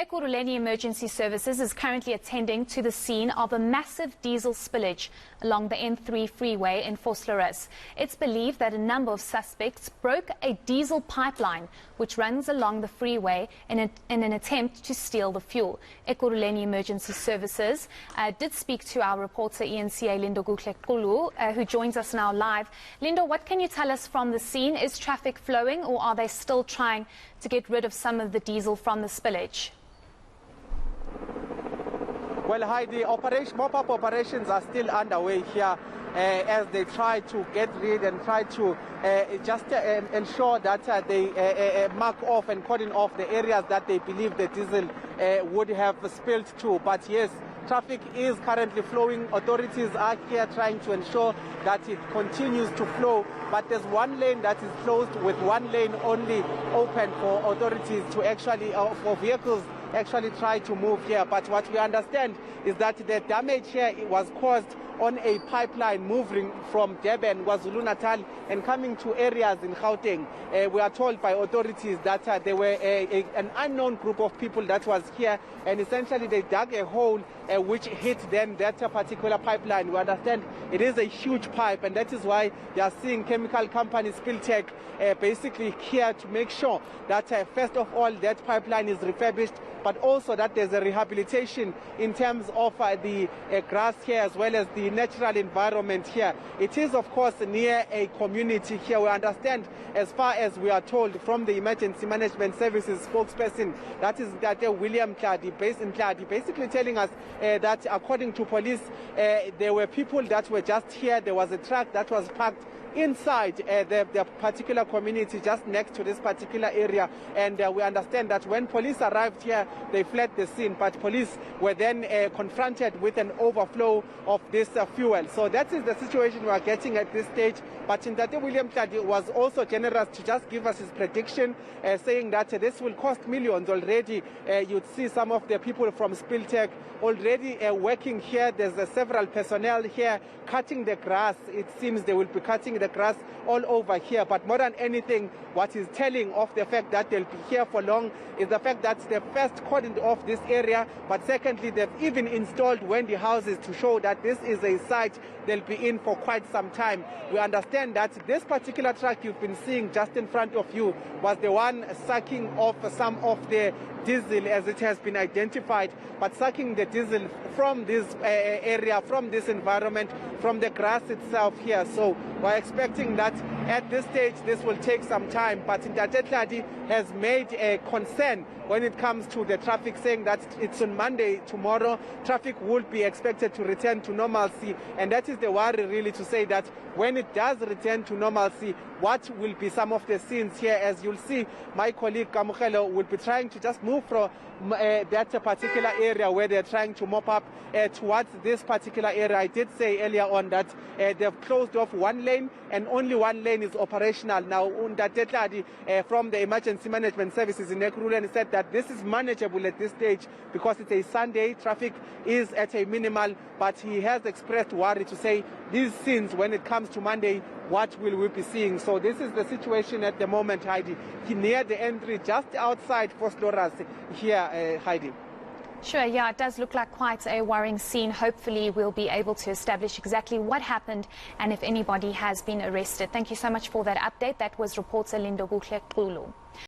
Ekurhuleni Emergency Services is currently attending to the scene of a massive diesel spillage along the N3 freeway in Vosloorus. It's believed that a number of suspects broke a diesel pipeline which runs along the freeway in an attempt to steal the fuel. Ekurhuleni Emergency Services did speak to our reporter eNCA Lindokuhle Xulu, who joins us now live. Lindo, what can you tell us from the scene? Is traffic flowing, or are they still trying to get rid of some of the diesel from the spillage? Well, Heidi, mop-up operations are still underway here as they try to get rid and try to ensure that they mark off and cordon off the areas that they believe the diesel would have spilled to. But yes, traffic is currently flowing. Authorities are here trying to ensure that it continues to flow. But there's one lane that is closed, with one lane only open for authorities to actually, for vehicles actually try to move here. But what we understand is that the damage here was caused on a pipeline moving from Durban, KwaZulu-Natal, and coming to areas in Gauteng. We are told by authorities that there were an unknown group of people that was here, and essentially they dug a hole which hit then that particular pipeline. We understand it is a huge pipe, and that is why they are seeing chemical company Spillage basically here to make sure that first of all that pipeline is refurbished, but also that there's a rehabilitation in terms of the grass here as well as the natural environment here. It is of course near a community here. We understand, as far as we are told from the Emergency Management Services spokesperson, that is William Cladi, based in Cladi, basically telling us that according to police, there were people that were just here. There was a truck that was parked inside the particular community just next to this particular area, and we understand that when police arrived here, they fled the scene, but police were then confronted with an overflow of this fuel. So that is the situation we are getting at this stage. But Ndate William Tladi was also generous to just give us his prediction, saying that this will cost millions already. You'd see some of the people from Spillage already working here. There's several personnel here cutting the grass. It seems they will be cutting the grass all over here. But more than anything, what is telling of the fact that they'll be here for long is the fact that they've first cordoned off this area, but secondly, they've even installed Wendy houses to show that this is a site they'll be in for quite some time. We understand that this particular truck you've been seeing just in front of you was the one sucking off some of the diesel, as it has been identified, but sucking the diesel from this area, from this environment, from the grass itself here. So we're expecting that at this stage this will take some time, but Ndate Tladi has made a concern when it comes to the traffic, saying that it's on Monday, tomorrow, traffic will be expected to return to normalcy, and that is the worry really, to say that when it does return to normalcy, what will be some of the scenes here. As you'll see, my colleague Kamukelo will be trying to just move from that particular area where they're trying to mop up towards this particular area. I did say earlier on that they've closed off one lane and only one lane is operational now. Ndate Tladi from the Emergency Management Services in Ekurhuleni said that this is manageable at this stage because it's a Sunday, traffic is at a minimal, but he has expressed worry to say these scenes, when it comes to Monday, what will we be seeing? So this is the situation at the moment, Heidi, near the N3, just outside Vosloorus here, Heidi. Sure, yeah, it does look like quite a worrying scene. Hopefully we'll be able to establish exactly what happened and if anybody has been arrested. Thank you so much for that update. That was reporter Lindokuhle Xulu.